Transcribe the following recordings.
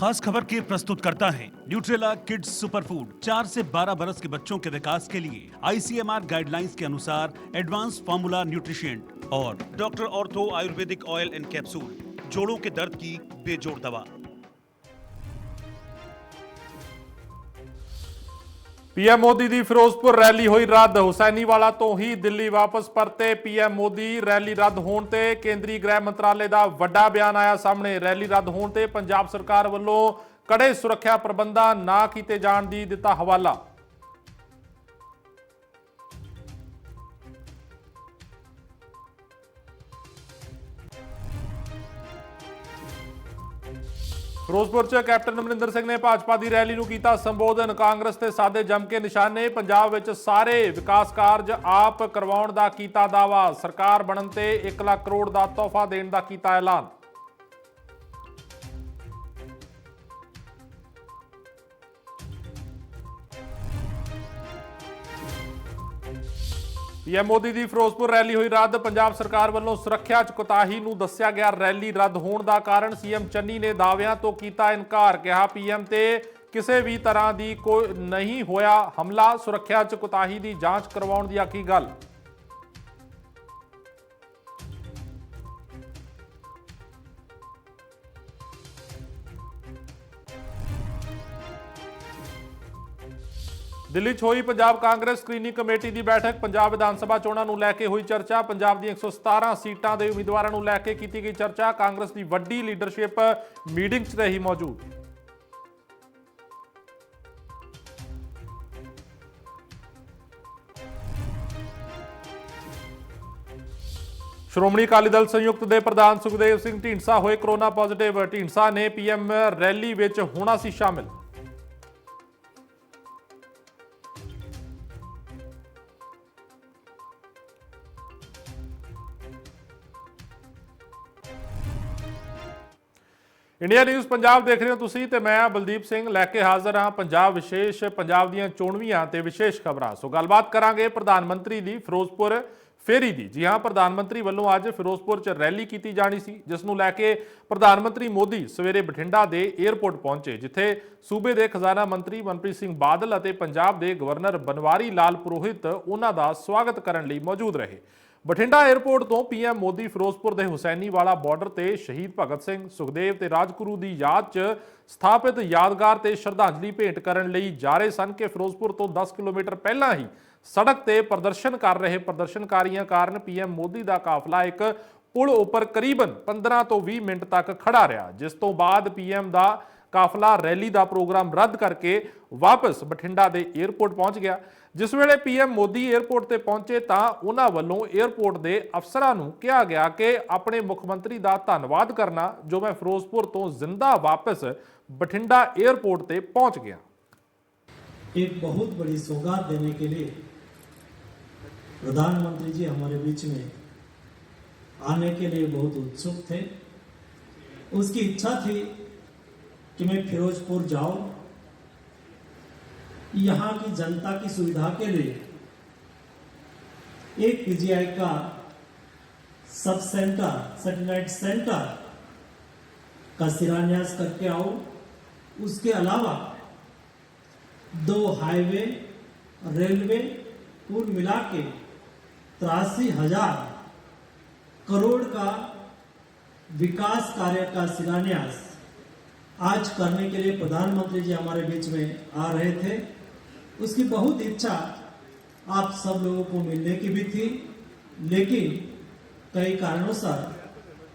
खास खबर के प्रस्तुत करता है न्यूट्रेला किड्स सुपर फूड। 4 से 12 बरस के बच्चों के विकास के लिए ICMR गाइडलाइंस के अनुसार एडवांस फार्मूला न्यूट्रिशेंट और doctor ortho Ayurvedic oil and capsule, जोड़ों के दर्द की बेजोड़ दवा। पीएम मोदी ਦੀ ਫਿਰੋਜ਼ਪੁਰ ਰੈਲੀ ਹੋਈ ਰੱਦ। ਹੁਸੈਨੀਵਾਲਾ ਤੋਂ ਹੀ ਦਿੱਲੀ ਵਾਪਸ ਪਰਤੇ ਪੀਐਮ ਮੋਦੀ। ਰੈਲੀ ਰੱਦ ਹੋਣ ਤੇ ਕੇਂਦਰੀ ਗ੍ਰਹਿ ਮੰਤਰਾਲੇ ਦਾ ਵੱਡਾ ਬਿਆਨ ਆਇਆ ਸਾਹਮਣੇ। ਰੈਲੀ ਰੱਦ ਹੋਣ ਤੇ ਪੰਜਾਬ ਸਰਕਾਰ ਵੱਲੋਂ ਕੜੇ ਸੁਰੱਖਿਆ ਪ੍ਰਬੰਧਾਂ ਨਾ ਕੀਤੇ ਜਾਣ ਦੀ ਦਿੱਤਾ ਹਵਾਲਾ। ਫਿਰੋਜ਼ਪੁਰ ਚ ਕੈਪਟਨ ਅਮਰਿੰਦਰ ਸਿੰਘ ਨੇ ਭਾਜਪਾ ਦੀ ਰੈਲੀ ਨੂੰ ਕੀਤਾ ਸੰਬੋਧਨ। ਕਾਂਗਰਸ ਤੇ ਸਾਦੇ ਜੰਮ ਕੇ ਨਿਸ਼ਾਨੇ। ਪੰਜਾਬ ਵਿੱਚ ਸਾਰੇ ਵਿਕਾਸ ਕਾਰਜ ਆਪ ਕਰਵਾਉਣ ਦਾ ਕੀਤਾ ਦਾਅਵਾ। ਸਰਕਾਰ ਬਣਨ ਤੇ 1 ਲੱਖ ਕਰੋੜ ਦਾ ਤੋਹਫਾ ਦੇਣ ਦਾ ਕੀਤਾ ਐਲਾਨ। ਪੀਐਮ ਮੋਦੀ ਦੀ ਫਿਰੋਜ਼ਪੁਰ ਰੈਲੀ ਹੋਈ ਰੱਦ। ਪੰਜਾਬ ਸਰਕਾਰ ਵੱਲੋਂ ਸੁਰੱਖਿਆ 'ਚ ਕੋਤਾਹੀ ਨੂੰ ਦੱਸਿਆ ਗਿਆ ਰੈਲੀ ਰੱਦ ਹੋਣ ਦਾ ਕਾਰਨ। ਸੀਐਮ ਚੰਨੀ ਨੇ ਦਾਅਵਿਆਂ ਤੋਂ ਕੀਤਾ ਇਨਕਾਰ। ਕਿਹਾ ਪੀਐਮ ਤੇ ਕਿਸੇ ਵੀ ਤਰ੍ਹਾਂ ਦੀ ਕੋਈ ਨਹੀਂ ਹੋਇਆ ਹਮਲਾ। ਸੁਰੱਖਿਆ 'ਚ ਕੋਤਾਹੀ ਦੀ ਜਾਂਚ ਕਰਵਾਉਣ ਦੀ ਆਖੀ ਗੱਲ। ਦਿੱਲੀ 'ਚ ਹੋਈ ਪੰਜਾਬ ਕਾਂਗਰਸ ਸਕਰੀਨਿੰਗ ਕਮੇਟੀ ਦੀ ਬੈਠਕ। ਪੰਜਾਬ ਵਿਧਾਨ ਸਭਾ ਚੋਣਾਂ ਨੂੰ ਲੈ ਕੇ ਹੋਈ ਚਰਚਾ। ਪੰਜਾਬ ਦੀਆਂ 117 ਸੀਟਾਂ ਦੇ ਉਮੀਦਵਾਰਾਂ ਨੂੰ ਲੈ ਕੇ ਕੀਤੀ ਗਈ ਚਰਚਾ। ਕਾਂਗਰਸ ਦੀ ਵੱਡੀ ਲੀਡਰਸ਼ਿਪ ਮੀਟਿੰਗ 'ਚ ਰਹੀ ਮੌਜੂਦ। ਸ਼੍ਰੋਮਣੀ ਅਕਾਲੀ ਦਲ ਸੰਯੁਕਤ ਦੇ ਪ੍ਰਧਾਨ ਸੁਖਦੇਵ ਸਿੰਘ ਢੀਂਡਸਾ ਹੋਏ ਕਰੋਨਾ ਪੋਜ਼ਿਟਿਵ। ਢੀਂਡਸਾ ਨੇ ਪੀਐਮ ਰੈਲੀ ਵਿੱਚ ਹੋਣਾ ਸੀ ਸ਼ਾਮਿਲ। इंडिया न्यूज़ पंजाब देख रहे हो तुसी ते मैं बलदीप सिंह लैके हाज़र हाँ पंजाब विशेष पंजाब दीयां चोणवीआं ते विशेष खबरां। सो गलबात करांगे प्रधानमंत्री दी फिरोजपुर फेरी दी। जी हाँ, प्रधानमंत्री वालों अज फिरोजपुर च रैली की जानी सी, जिस नूं लैके प्रधानमंत्री मोदी सवेरे बठिंडा दे एयरपोर्ट पहुंचे, जिथे सूबे दे खजाना मंत्री मनप्रीत सिंह बादल अते पंजाब दे गवर्नर बनवारी लाल पुरोहित उन्हां दा स्वागत करन लई मौजूद रहे। बठिंडा एयरपोर्ट तो पीएम मोदी फिरोजपुर के हुसैनीवाला बॉर्डर ते शहीद भगत सिंह सुखदेव ते राजगुरू की याद च स्थापित यादगार ते श्रद्धांजलि भेंट करन लई जा रहे सन कि फिरोजपुर तो 10 किलोमीटर पहला ही सड़क ते प्रदर्शन कर रहे प्रदर्शनकारियों कारण पीएम मोदी का काफला एक पुल उपर करीबन 15 तो 20 मिनट तक खड़ा रहा, जिस तो बाद पीएम का काफला रैली का प्रोग्राम रद्द करके वापस बठिंडा के एयरपोर्ट पहुंच गया। जिस वेले पीएम मोदी एयरपोर्ट ते पहुंचे तो उन्हां वल्लों एयरपोर्ट के अफसरां नूं कहा गया कि अपने मुख्यमंत्री का धन्नवाद करना जो मैं फिरोजपुर तो जिंदा वापस बठिंडा एयरपोर्ट ते पहुंच गया। एक बहुत बड़ी सौगात देने के लिए प्रधानमंत्री जी हमारे बीच में आने के लिए बहुत उत्सुक थे। उसकी इच्छा थी कि मैं फिरोजपुर जाऊं, यहाँ की जनता की सुविधा के लिए एक पीजीआई का सब सेंटर सैटेलाइट सेंटर का शिलान्यास करके आऊं। उसके अलावा 2 हाईवे रेलवे कुल मिला के 83,000 करोड़ का विकास कार्य का शिलान्यास आज करने के लिए प्रधानमंत्री जी हमारे बीच में आ रहे थे। उसकी बहुत इच्छा आप सब लोगों को मिलने की भी थी, लेकिन कई कारणों से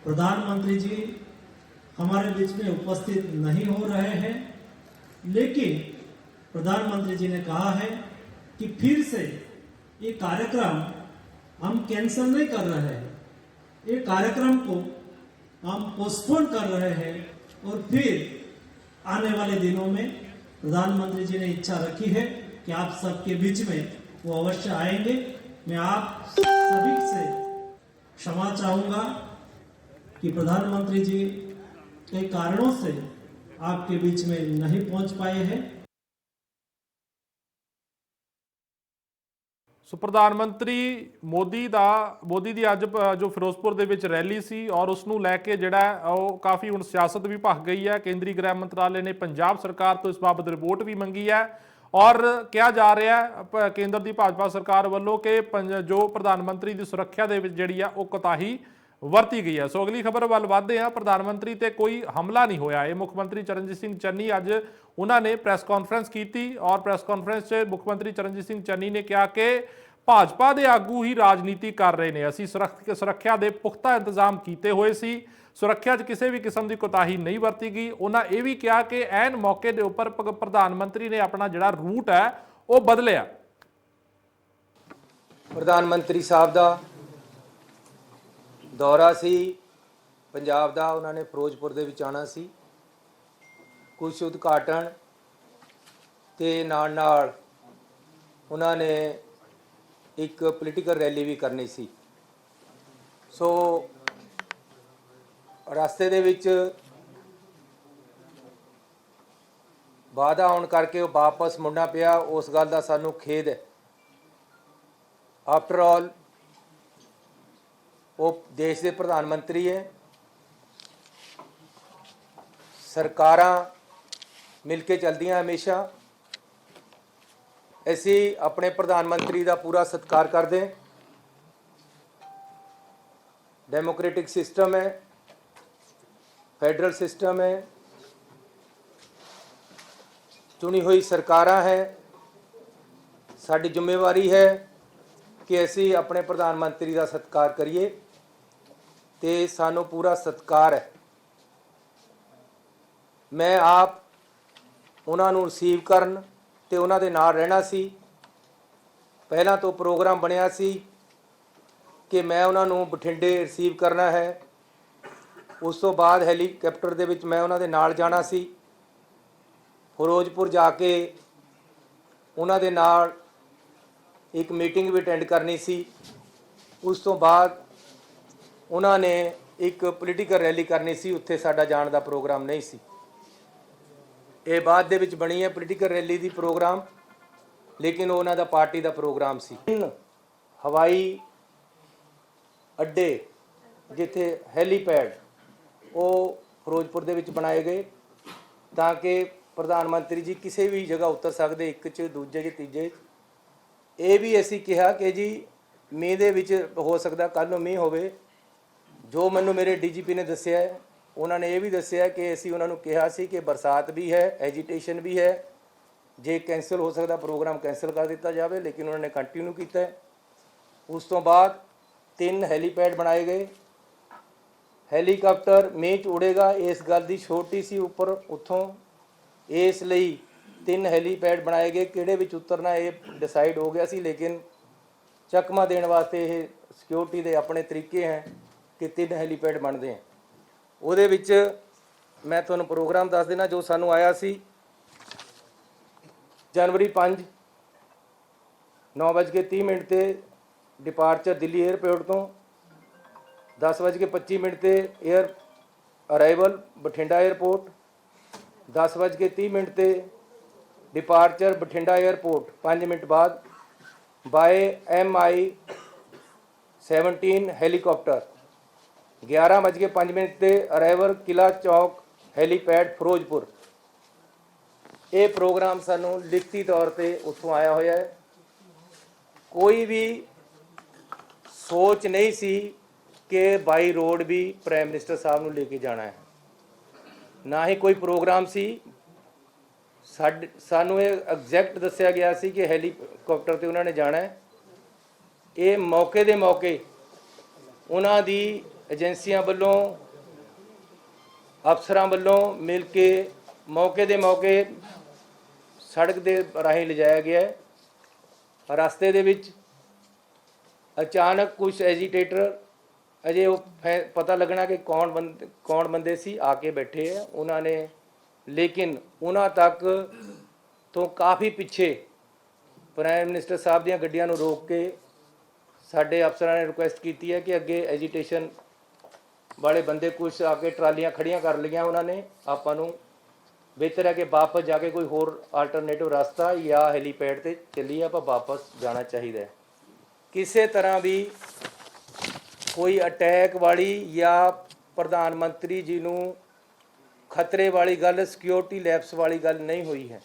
प्रधानमंत्री जी हमारे बीच में उपस्थित नहीं हो रहे हैं। लेकिन प्रधानमंत्री जी ने कहा है कि फिर से ये कार्यक्रम हम कैंसिल नहीं कर रहे हैं, ये कार्यक्रम को हम पोस्टपोन कर रहे हैं और फिर आने वाले दिनों में प्रधानमंत्री जी ने इच्छा रखी है कि आप सबके बीच में वो अवश्य आएंगे। मैं आप सभी से क्षमा चाहूंगा कि प्रधानमंत्री जी कई कारणों से आपके बीच में नहीं पहुंच पाए हैं। ਸੋ ਪ੍ਰਧਾਨ ਮੰਤਰੀ ਮੋਦੀ ਦੀ ਅੱਜ ਜੋ ਫਿਰੋਜ਼ਪੁਰ ਦੇ ਵਿੱਚ ਰੈਲੀ ਸੀ ਔਰ ਉਸ ਨੂੰ ਲੈ ਕੇ ਜਿਹੜਾ ਉਹ ਕਾਫੀ ਹੁਣ ਸਿਆਸਤ ਵੀ ਭਖ ਗਈ ਹੈ। ਕੇਂਦਰੀ ਗ੍ਰਹਿ ਮੰਤਰਾਲੇ ਨੇ ਪੰਜਾਬ ਸਰਕਾਰ ਤੋਂ ਇਸ ਬਾਬਤ ਰਿਪੋਰਟ ਵੀ ਮੰਗੀ ਹੈ ਔਰ ਕਿਹਾ ਜਾ ਰਿਹਾ ਹੈ ਕੇਂਦਰ ਦੀ ਭਾਜਪਾ ਸਰਕਾਰ ਵੱਲੋਂ ਕਿ ਜੋ ਪ੍ਰਧਾਨ ਮੰਤਰੀ ਦੀ ਸੁਰੱਖਿਆ ਦੇ ਵਿੱਚ ਜਿਹੜੀ ਆ ਉਹ ਕੋਤਾਹੀ ਵਰਤੀ ਗਈ ਹੈ। ਸੋ ਅਗਲੀ ਖਬਰ ਵੱਲ ਵਧਦੇ ਹਾਂ। ਪ੍ਰਧਾਨ ਮੰਤਰੀ ਤੇ ਕੋਈ ਹਮਲਾ ਨਹੀਂ ਹੋਇਆ। ਇਹ ਮੁੱਖ ਮੰਤਰੀ ਚਰਨਜੀਤ ਸਿੰਘ ਚੰਨੀ ਅੱਜ ਉਹਨਾਂ ਨੇ ਪ੍ਰੈਸ ਕਾਨਫਰੰਸ ਕੀਤੀ ਔਰ ਪ੍ਰੈਸ ਕਾਨਫਰੰਸ 'ਚ ਮੁੱਖ ਮੰਤਰੀ ਚਰਨਜੀਤ ਸਿੰਘ ਚੰਨੀ ਨੇ ਕਿਹਾ ਕਿ ਭਾਜਪਾ ਦੇ ਆਗੂ ਹੀ ਰਾਜਨੀਤੀ ਕਰ ਰਹੇ ਨੇ। ਅਸੀਂ ਸੁਰੱਖਿਆ ਦੇ ਪੁਖਤਾ ਇੰਤਜ਼ਾਮ ਕੀਤੇ ਹੋਏ ਸੀ। ਸੁਰੱਖਿਆ 'ਚ ਕਿਸੇ ਵੀ ਕਿਸਮ ਦੀ ਕੋਤਾਹੀ ਨਹੀਂ ਵਰਤੀ ਗਈ। ਉਹਨਾਂ ਇਹ ਵੀ ਕਿਹਾ ਕਿ ਐਨ ਮੌਕੇ ਦੇ ਉੱਪਰ ਪ੍ਰਧਾਨ ਮੰਤਰੀ ਨੇ ਆਪਣਾ ਜਿਹੜਾ ਰੂਟ ਹੈ ਉਹ ਬਦਲਿਆ। ਪ੍ਰਧਾਨ ਮੰਤਰੀ ਸਾਹਿਬ ਦਾ ਦੌਰਾ ਸੀ ਪੰਜਾਬ ਦਾ, ਉਹਨਾਂ ਨੇ ਫਿਰੋਜ਼ਪੁਰ ਦੇ ਵਿੱਚ ਆਉਣਾ ਸੀ। ਕੁਝ ਉਦਘਾਟਨ ਤੇ ਨਾਲ ਉਹਨਾਂ ਨੇ ਇੱਕ ਪੋਲੀਟੀਕਲ ਰੈਲੀ ਵੀ ਕਰਨੀ ਸੀ। ਸੋ ਰਸਤੇ ਦੇ ਵਿੱਚ ਵਾਧਾ ਆਉਣ ਕਰਕੇ ਉਹ ਵਾਪਸ ਮੁੜਨਾ ਪਿਆ। ਉਸ ਗੱਲ ਦਾ ਸਾਨੂੰ ਖੇਦ ਹੈ। ਆਫਟਰ ਆਲ ਉਹ ਦੇਸ਼ ਦੇ ਪ੍ਰਧਾਨ ਮੰਤਰੀ ਹੈ। ਸਰਕਾਰਾਂ ਮਿਲ ਕੇ ਚੱਲਦੀਆਂ ਹਮੇਸ਼ਾ। ਅਸੀਂ ਆਪਣੇ ਪ੍ਰਧਾਨ ਮੰਤਰੀ ਦਾ ਪੂਰਾ ਸਤਿਕਾਰ ਕਰਦੇ ਹਾਂ। ਡੈਮੋਕ੍ਰੈਟਿਕ ਸਿਸਟਮ ਹੈ, ਫੈਡਰਲ ਸਿਸਟਮ ਹੈ, ਚੁਣੀ ਹੋਈ ਸਰਕਾਰਾਂ ਹੈ। ਸਾਡੀ ਜ਼ਿੰਮੇਵਾਰੀ ਹੈ ਕਿ ਅਸੀਂ ਆਪਣੇ ਪ੍ਰਧਾਨ ਮੰਤਰੀ ਦਾ ਸਤਿਕਾਰ ਕਰੀਏ ਤੇ ਸਾਨੂੰ ਪੂਰਾ ਸਤਿਕਾਰ ਹੈ। ਮੈਂ ਆਪ ਉਹਨਾਂ ਨੂੰ ਰਿਸੀਵ ਕਰਨ ਤੇ ਉਹਨਾਂ ਦੇ ਨਾਲ ਰਹਿਣਾ ਸੀ। ਪਹਿਲਾਂ ਤੋਂ ਪ੍ਰੋਗਰਾਮ ਬਣਿਆ ਸੀ ਕਿ ਮੈਂ ਉਹਨਾਂ ਨੂੰ ਬਠਿੰਡੇ ਰਿਸੀਵ ਕਰਨਾ ਹੈ। ਉਸ ਤੋਂ ਬਾਅਦ ਹੈਲੀਕਾਪਟਰ ਦੇ ਵਿੱਚ ਮੈਂ ਉਹਨਾਂ ਦੇ ਨਾਲ ਜਾਣਾ ਸੀ। ਫਿਰੋਜ਼ਪੁਰ ਜਾ ਕੇ ਉਹਨਾਂ ਦੇ ਨਾਲ ਇੱਕ ਮੀਟਿੰਗ ਵੀ ਅਟੈਂਡ ਕਰਨੀ ਸੀ। ਉਸ ਤੋਂ ਬਾਅਦ ਉਹਨਾਂ ਨੇ ਇੱਕ ਪੋਲੀਟੀਕਲ ਰੈਲੀ ਕਰਨੀ ਸੀ। ਉੱਥੇ ਸਾਡਾ ਜਾਣ ਦਾ ਪ੍ਰੋਗਰਾਮ ਨਹੀਂ ਸੀ। ਇਹ ਬਾਅਦ ਦੇ ਵਿੱਚ ਬਣੀ ਹੈ ਪੋਲੀਟੀਕਲ ਰੈਲੀ ਦੀ ਪ੍ਰੋਗਰਾਮ, ਲੇਕਿਨ ਉਹਨਾਂ ਦਾ ਪਾਰਟੀ ਦਾ ਪ੍ਰੋਗਰਾਮ ਸੀ। ਹਵਾਈ ਅੱਡੇ ਜਿੱਥੇ ਹੈਲੀਪੈਡ ਉਹ ਫਿਰੋਜ਼ਪੁਰ ਦੇ ਵਿੱਚ ਬਣਾਏ ਗਏ ਤਾਂ ਕਿ ਪ੍ਰਧਾਨ ਮੰਤਰੀ ਜੀ ਕਿਸੇ ਵੀ ਜਗ੍ਹਾ ਉਤਰ ਸਕਦੇ, ਇੱਕ 'ਚ, ਦੂਜੇ 'ਚ, ਤੀਜੇ 'ਚ। ਇਹ ਵੀ ਅਸੀਂ ਕਿਹਾ ਕਿ ਜੀ ਮੀਂਹ ਦੇ ਵਿੱਚ ਹੋ ਸਕਦਾ ਕੱਲ੍ਹ ਨੂੰ ਮੀਂਹ ਹੋਵੇ। ਜੋ ਮੈਨੂੰ ਮੇਰੇ ਡੀਜੀਪੀ ਨੇ ਦੱਸਿਆ ਹੈ, ਉਹਨਾਂ ਨੇ ਇਹ ਵੀ ਦੱਸਿਆ ਕਿ ਅਸੀਂ ਉਹਨਾਂ ਨੂੰ ਕਿਹਾ ਸੀ ਕਿ ਬਰਸਾਤ ਵੀ ਹੈ, ਐਜੀਟੇਸ਼ਨ ਵੀ ਹੈ, ਜੇ ਕੈਂਸਲ ਹੋ ਸਕਦਾ ਪ੍ਰੋਗਰਾਮ ਕੈਂਸਲ ਕਰ ਦਿੱਤਾ ਜਾਵੇ, ਲੇਕਿਨ ਉਹਨਾਂ ਨੇ ਕੰਟੀਨਿਊ ਕੀਤਾ ਹੈ। ਉਸ ਤੋਂ ਬਾਅਦ 3 ਹੈਲੀਪੈਡ ਬਣਾਏ ਗਏ। ਹੈਲੀਕਾਪਟਰ ਮੀਂਹ 'ਚ ਉੜੇਗਾ, ਇਸ ਗੱਲ ਦੀ ਛੋਟੀ ਸੀ ਉੱਪਰ ਉੱਥੋਂ, ਇਸ ਲਈ 3 ਹੈਲੀਪੈਡ ਬਣਾਏ ਗਏ। ਕਿਹੜੇ ਵਿੱਚ ਉਤਰਨਾ ਇਹ ਡਿਸਾਈਡ ਹੋ ਗਿਆ ਸੀ, ਲੇਕਿਨ ਚਕਮਾ ਦੇਣ ਵਾਸਤੇ ਇਹ ਸਿਕਿਉਰਿਟੀ ਦੇ ਆਪਣੇ ਤਰੀਕੇ ਹੈ ਕਿ 3 ਹੈਲੀਪੈਡ ਬਣਦੇ ਹੈ। ਉਹਦੇ ਵਿੱਚ ਮੈਂ ਤੁਹਾਨੂੰ ਪ੍ਰੋਗਰਾਮ ਦੱਸ ਦੇਣਾ ਜੋ ਸਾਨੂੰ ਆਇਆ ਸੀ। ਜਨਵਰੀ 5 9:30 ਤੇ ਡਿਪਾਰਚਰ ਦਿੱਲੀ 에ਅਰਪੋਰਟ ਤੋਂ, 10:25 ਤੇ 에ਅਰ ਅਰਾਈਵਲ ਬਠਿੰਡਾ 에ਅਰਪੋਰਟ, 10:30 ਤੇ ਡਿਪਾਰਚਰ ਬਠਿੰਡਾ 에ਅਰਪੋਰਟ, 5 ਮਿੰਟ ਬਾਅਦ ਬਾਏ MI-17 ਹੈਲੀਕਾਪਟਰ, 11:05 ਤੇ ਅਰਾਈਵਲ ਕਿਲਾ ਚੌਕ ਹੈਲੀਪੈਡ ਫਿਰੋਜ਼ਪੁਰ। ਇਹ ਪ੍ਰੋਗਰਾਮ ਸਾਨੂੰ ਲਿਖਤੀ ਤੌਰ ਤੇ ਉੱਥੋਂ ਆਇਆ ਹੋਇਆ ਹੈ। ਕੋਈ ਵੀ ਸੋਚ ਨਹੀਂ ਸੀ ਕਿ ਬਾਈ ਰੋਡ ਵੀ ਪ੍ਰਾਈਮ ਮਿਨਿਸਟਰ ਸਾਹਿਬ ਨੂੰ ਲੈ ਕੇ ਜਾਣਾ ਹੈ, ਨਾ ਹੀ ਕੋਈ ਪ੍ਰੋਗਰਾਮ ਸੀ। ਸਾਨੂੰ ਇਹ ਐਗਜ਼ੈਕਟ ਦੱਸਿਆ ਗਿਆ ਸੀ ਕਿ ਹੈਲੀਕਾਪਟਰ ਤੇ ਉਹਨਾਂ ਨੇ ਜਾਣਾ ਹੈ। ਇਹ ਮੌਕੇ ਦੇ ਮੌਕੇ ਉਹਨਾਂ ਦੀ ਏਜੰਸੀਆਂ ਵੱਲੋਂ, ਅਫਸਰਾਂ ਵੱਲੋਂ ਮਿਲ ਕੇ ਮੌਕੇ ਦੇ ਮੌਕੇ ਸੜਕ ਦੇ ਰਾਹੀਂ ਲਿਜਾਇਆ ਗਿਆ ਹੈ। ਰਸਤੇ ਦੇ ਵਿੱਚ ਅਚਾਨਕ ਕੁਝ ਐਜੀਟੇਟਰ, ਅਜੇ ਉਹ ਪਤਾ ਲੱਗਣਾ ਕਿ ਕੌਣ ਬੰਦੇ ਸੀ, ਆ ਕੇ ਬੈਠੇ ਹੈ ਉਹਨਾਂ ਨੇ, ਲੇਕਿਨ ਉਹਨਾਂ ਤੱਕ ਤੋਂ ਕਾਫੀ ਪਿੱਛੇ ਪ੍ਰਾਈਮ ਮਿਨਿਸਟਰ ਸਾਹਿਬ ਦੀਆਂ ਗੱਡੀਆਂ ਨੂੰ ਰੋਕ ਕੇ ਸਾਡੇ ਅਫਸਰਾਂ ਨੇ ਰਿਕੁਐਸਟ ਕੀਤੀ ਹੈ ਕਿ ਅੱਗੇ ਐਜੀਟੇਸ਼ਨ ਵਾਲੇ ਬੰਦੇ ਕੁਝ ਆ ਕੇ ਟਰਾਲੀਆਂ ਖੜੀਆਂ ਕਰ ਲਈਆਂ ਉਹਨਾਂ ਨੇ। ਆਪਾਂ ਨੂੰ ਬਿਹਤਰ ਹੈ ਕਿ ਵਾਪਸ ਜਾ ਕੇ ਕੋਈ ਹੋਰ ਆਲਟਰਨੇਟਿਵ ਰਸਤਾ ਜਾਂ ਹੈਲੀਪੈਡ ਤੇ ਚੱਲੀਏ, ਆਪਾਂ ਵਾਪਸ ਜਾਣਾ ਚਾਹੀਦਾ ਹੈ। ਕਿਸੇ ਤਰ੍ਹਾਂ ਵੀ ਕੋਈ ਅਟੈਕ ਵਾਲੀ ਜਾਂ ਪ੍ਰਧਾਨ ਮੰਤਰੀ ਜੀ ਨੂੰ ਖਤਰੇ ਵਾਲੀ ਗੱਲ, ਸਿਕਿਉਰਿਟੀ ਲੈਪਸ ਵਾਲੀ ਗੱਲ ਨਹੀਂ ਹੋਈ ਹੈ।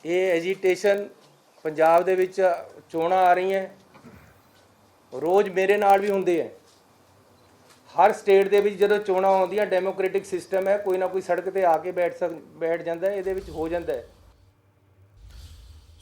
ਇਹ ਐਜੀਟੇਸ਼ਨ ਪੰਜਾਬ ਦੇ ਵਿੱਚ ਚੋਣਾਂ ਆ ਰਹੀਆਂ, ਰੋਜ਼ ਮੇਰੇ ਨਾਲ ਵੀ ਹੁੰਦੇ ਹੈ। ਹਰ ਸਟੇਟ ਦੇ ਵਿੱਚ ਜਦੋਂ ਚੋਣਾਂ ਆਉਂਦੀਆਂ, ਡੈਮੋਕ੍ਰੈਟਿਕ ਸਿਸਟਮ ਹੈ, ਕੋਈ ਨਾ ਕੋਈ ਸੜਕ ਤੇ ਆ ਕੇ ਬੈਠ ਜਾਂਦਾ ਹੈ, ਇਹਦੇ ਵਿੱਚ ਹੋ ਜਾਂਦਾ ਹੈ।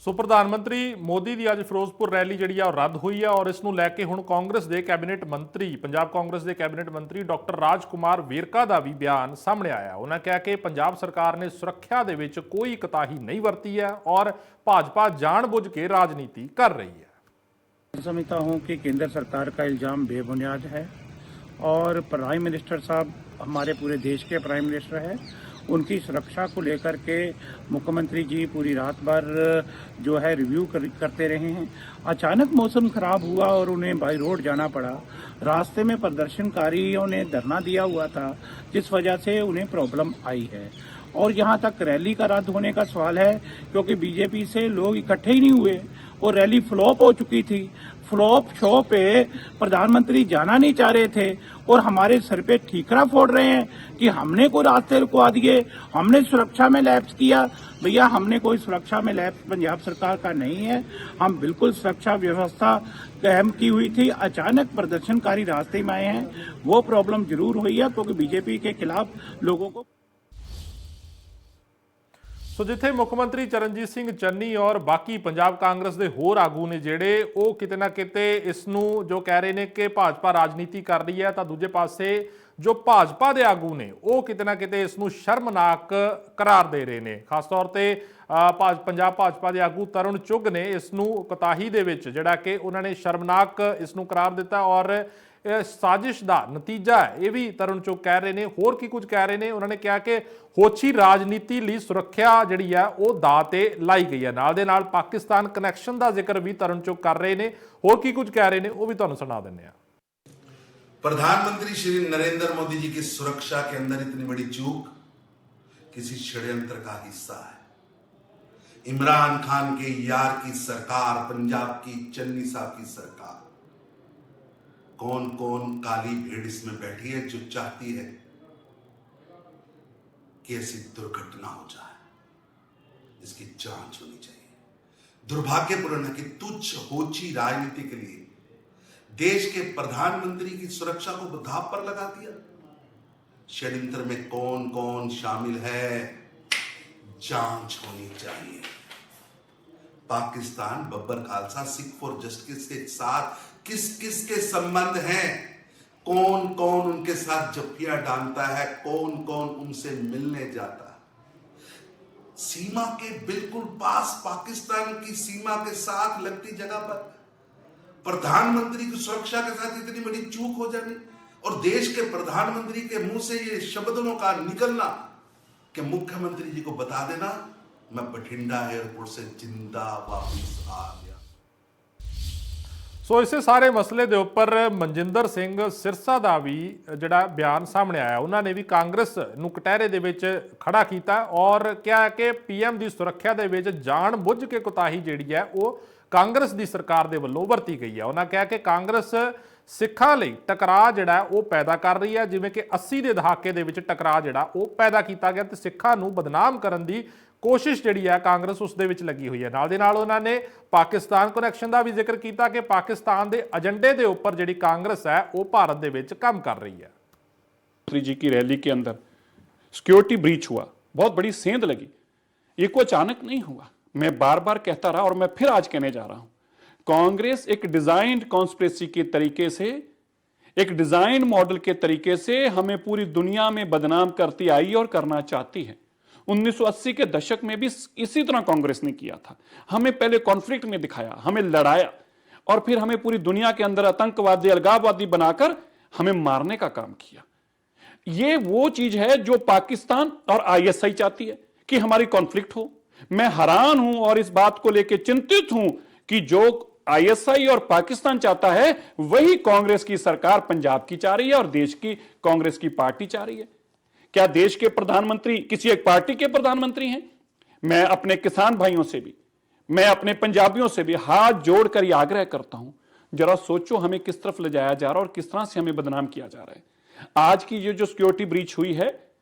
ਸੋ ਪ੍ਰਧਾਨ ਮੰਤਰੀ ਮੋਦੀ ਦੀ ਅੱਜ ਫਿਰੋਜ਼ਪੁਰ ਰੈਲੀ ਜਿਹੜੀ ਆ ਉਹ ਰੱਦ ਹੋਈ ਆ ਔਰ ਇਸ ਨੂੰ ਲੈ ਕੇ ਹੁਣ ਕਾਂਗਰਸ ਦੇ ਕੈਬਨਿਟ ਮੰਤਰੀ, ਪੰਜਾਬ ਕਾਂਗਰਸ ਦੇ ਕੈਬਨਿਟ ਮੰਤਰੀ ਡਾਕਟਰ ਰਾਜਕੁਮਾਰ ਵੇਰਕਾ ਦਾ ਵੀ ਬਿਆਨ ਸਾਹਮਣੇ ਆਇਆ। ਉਹਨਾਂ ਕਿਹਾ ਕਿ ਪੰਜਾਬ ਸਰਕਾਰ ਨੇ ਸੁਰੱਖਿਆ ਦੇ ਵਿੱਚ ਕੋਈ कोताही नहीं बरती है और भाजपा जानबूझ के राजनीति कर रही है। समझता हूं कि केंद्र सरकार का इल्जाम बेबुनियाद है और प्राइम मिनिस्टर साहब हमारे पूरे देश के प्राइम मिनिस्टर हैं, उनकी सुरक्षा को लेकर के मुख्यमंत्री जी पूरी रात भर जो है रिव्यू करते रहे हैं। अचानक मौसम खराब हुआ और उन्हें बाई रोड जाना पड़ा। रास्ते में प्रदर्शनकारियों ने धरना दिया हुआ था, जिस वजह से उन्हें प्रॉब्लम आई है। और यहाँ तक रैली का रद्द होने का सवाल है, क्योंकि बीजेपी से लोग इकट्ठे ही नहीं हुए और रैली फ्लॉप हो चुकी थी। फ्लॉप शो पे प्रधानमंत्री जाना नहीं चाह रहे थे और हमारे सर पे ठीकरा फोड़ रहे हैं कि हमने कोई रास्ते रुकवा दिए, हमने सुरक्षा में लैप्स किया। भैया, हमने कोई सुरक्षा में लैप्स पंजाब सरकार का नहीं है। हम बिल्कुल सुरक्षा व्यवस्था कायम की हुई थी। अचानक प्रदर्शनकारी रास्ते में आए हैं, वो प्रॉब्लम जरूर हुई है, क्योंकि बीजेपी के खिलाफ लोगों को। ਸੋ ਜਿੱਥੇ ਮੁੱਖ ਮੰਤਰੀ ਚਰਨਜੀਤ ਸਿੰਘ ਚੰਨੀ ਔਰ ਬਾਕੀ ਪੰਜਾਬ ਕਾਂਗਰਸ ਦੇ ਹੋਰ ਆਗੂ ਨੇ ਜਿਹੜੇ ਉਹ ਕਿਤੇ ਨਾ ਕਿਤੇ ਇਸ ਨੂੰ ਜੋ ਕਹਿ ਰਹੇ ਨੇ ਕਿ ਭਾਜਪਾ ਰਾਜਨੀਤੀ ਕਰ ਰਹੀ ਹੈ, ਤਾਂ ਦੂਜੇ ਪਾਸੇ ਜੋ ਭਾਜਪਾ ਦੇ ਆਗੂ ਨੇ ਉਹ ਕਿਤੇ ਨਾ ਕਿਤੇ ਇਸ ਨੂੰ ਸ਼ਰਮਨਾਕ ਕਰਾਰ ਦੇ ਰਹੇ ਨੇ। ਖਾਸ ਤੌਰ ਤੇ ਪੰਜਾਬ ਭਾਜਪਾ ਦੇ ਆਗੂ ਤਰੁਣ ਚੁੱਘ ਨੇ ਇਸ ਨੂੰ ਕੋਤਾਹੀ ਦੇ ਵਿੱਚ ਜਿਹੜਾ ਕਿ ਉਹਨਾਂ ਨੇ ਸ਼ਰਮਨਾਕ ਇਸ ਨੂੰ ਕਰਾਰ ਦਿੱਤਾ ਔਰ ਸਾਜ਼ਿਸ਼ ਦਾ ਨਤੀਜਾ ਹੈ, ਇਹ ਵੀ ਤਰੁਣ ਚੁੱਘ ਕਹਿ ਰਹੇ ਨੇ। ਹੋਰ ਕੀ ਕੁਝ ਕਹਿ ਰਹੇ ਨੇ, ਉਹਨਾਂ ਨੇ ਕਿਹਾ ਕਿ ਹੋਛੀ ਰਾਜਨੀਤੀ ਲਈ ਸੁਰੱਖਿਆ ਜਿਹੜੀ ਹੈ ਉਹ ਦਾਅ ਤੇ ਲਾਈ ਗਈ ਹੈ। ਨਾਲ ਦੇ ਨਾਲ ਪਾਕਿਸਤਾਨ ਕਨੈਕਸ਼ਨ ਦਾ ਜ਼ਿਕਰ ਵੀ ਤਰੁਣ ਚੁੱਘ ਕਰ ਰਹੇ ਨੇ। ਹੋਰ ਕੀ ਕੁਝ ਕਹਿ ਰਹੇ ਨੇ ਉਹ ਵੀ ਤੁਹਾਨੂੰ ਸੁਣਾ ਦਿੰਦੇ ਆ। प्रधानमंत्री श्री नरेंद्र मोदी जी की सुरक्षा के अंदर इतनी बड़ी चूक किसी षड्यंत्र का हिस्सा है। इमरान खान के यार की सरकार, पंजाब की चन्नी साहब की सरकार, कौन कौन काली भीड़ इसमें बैठी है जो चाहती है कि ऐसी दुर्घटना हो जाए। इसकी जांच होनी चाहिए। दुर्भाग्यपूर्ण है कि तुच्छ होची राजनीति के लिए देश के प्रधानमंत्री की सुरक्षा को दांव पर लगा दिया। षड्यंत्र में कौन कौन शामिल है, जांच होनी चाहिए। पाकिस्तान, बब्बर खालसा, सिख फॉर जस्टिस के साथ किस किस के संबंध हैं, कौन कौन उनके साथ जफ्फियां डालता है, कौन कौन उनसे मिलने जाता है। सीमा के बिल्कुल पास, पाकिस्तान की सीमा के साथ लगती जगह पर प्रधानमंत्री की सुरक्षा के साथ इतनी बड़ी चूक हो जानी और देश के प्रधानमंत्री के मुंह से ये शब्दों का निकलना कि मुख्यमंत्री जी को बता देना मैं बठिंडा एयरपोर्ट से जिंदा वापस आ गया। ਸੋ ਇਸੇ ਸਾਰੇ ਮਸਲੇ ਦੇ ਉੱਪਰ ਮਨਜਿੰਦਰ ਸਿੰਘ ਸਿਰਸਾ ਦਾ ਵੀ ਜਿਹੜਾ ਬਿਆਨ ਸਾਹਮਣੇ ਆਇਆ, ਉਹਨਾਂ ਨੇ ਵੀ ਕਾਂਗਰਸ ਨੂੰ ਕਟਹਿਰੇ ਦੇ ਵਿੱਚ ਖੜਾ ਕੀਤਾ ਔਰ ਕਿਹਾ ਕਿ ਪੀਐਮ ਦੀ ਸੁਰੱਖਿਆ ਦੇ ਵਿੱਚ ਜਾਣ ਬੁੱਝ ਕੇ ਕੋਤਾਹੀ ਜਿਹੜੀ ਹੈ ਉਹ ਕਾਂਗਰਸ ਦੀ ਸਰਕਾਰ ਦੇ ਵੱਲੋਂ ਵਰਤੀ ਗਈ ਹੈ। ਉਹਨਾਂ ਕਿਹਾ ਕਿ ਕਾਂਗਰਸ ਸਿੱਖਾਂ ਲਈ ਟਕਰਾਅ ਜਿਹੜਾ ਉਹ ਪੈਦਾ ਕਰ ਰਹੀ ਹੈ, ਜਿਵੇਂ ਕਿ 80 ਦੇ ਦਹਾਕੇ ਦੇ ਵਿੱਚ ਟਕਰਾਅ ਜਿਹੜਾ ਉਹ ਪੈਦਾ ਕੀਤਾ ਗਿਆ ਤੇ ਸਿੱਖਾਂ ਨੂੰ ਬਦਨਾਮ ਕਰਨ ਦੀ ਕੋਸ਼ਿਸ਼ ਜਿਹੜੀ ਹੈ ਕਾਂਗਰਸ ਉਸ ਦੇ ਵਿੱਚ ਲੱਗੀ ਹੋਈ ਹੈ। ਨਾਲ ਦੇ ਨਾਲ ਉਹਨਾਂ ਨੇ ਪਾਕਿਸਤਾਨ ਕਨੈਕਸ਼ਨ ਦਾ ਵੀ ਜ਼ਿਕਰ ਕੀਤਾ ਕਿ ਪਾਕਿਸਤਾਨ ਦੇ ਏਜੰਡੇ ਦੇ ਉੱਪਰ ਜਿਹੜੀ ਕਾਂਗਰਸ ਹੈ ਉਹ ਭਾਰਤ ਦੇ ਵਿੱਚ ਕੰਮ ਕਰ ਰਹੀ है। मंत्री जी की रैली के अंदर सिक्योरिटी ब्रीच हुआ, बहुत बड़ी सेंध लगी। ये कोई अचानक नहीं हुआ, मैं बार बार कहता रहा और मैं फिर आज कहने जा रहा हूं। कांग्रेस एक डिजाइंड कॉन्स्पिरेसी के तरीके से, एक डिजाइन मॉडल के तरीके से हमें पूरी दुनिया में बदनाम करती आई और करना चाहती है। 1980 के दशक में भी इसी तरह कांग्रेस ने किया था। हमें पहले कॉन्फ्लिक्ट में दिखाया, हमें लड़ाया और फिर हमें पूरी दुनिया के अंदर आतंकवादी, अलगाववादी बनाकर हमें मारने का काम किया। ये वो चीज है जो पाकिस्तान और आईएसआई चाहती है कि हमारी कॉन्फ्लिक्ट हो। मैं हैरान हूं और इस बात को लेकर चिंतित हूं कि जो आईएसआई और पाकिस्तान चाहता है वही कांग्रेस की सरकार पंजाब की चाह रही है और देश की कांग्रेस की पार्टी चाह रही है। क्या देश के प्रधानमंत्री किसी एक पार्टी के प्रधानमंत्री हैं? मैं अपने किसान भाइयों से भी, मैं अपने पंजाबियों से भी हाथ जोड़कर यह आग्रह करता हूं, जरा सोचो हमें किस तरफ ले जाया जा रहा है और किस तरह से हमें बदनाम किया जा रहा है। आज की ये जो सिक्योरिटी ब्रीच हुई है,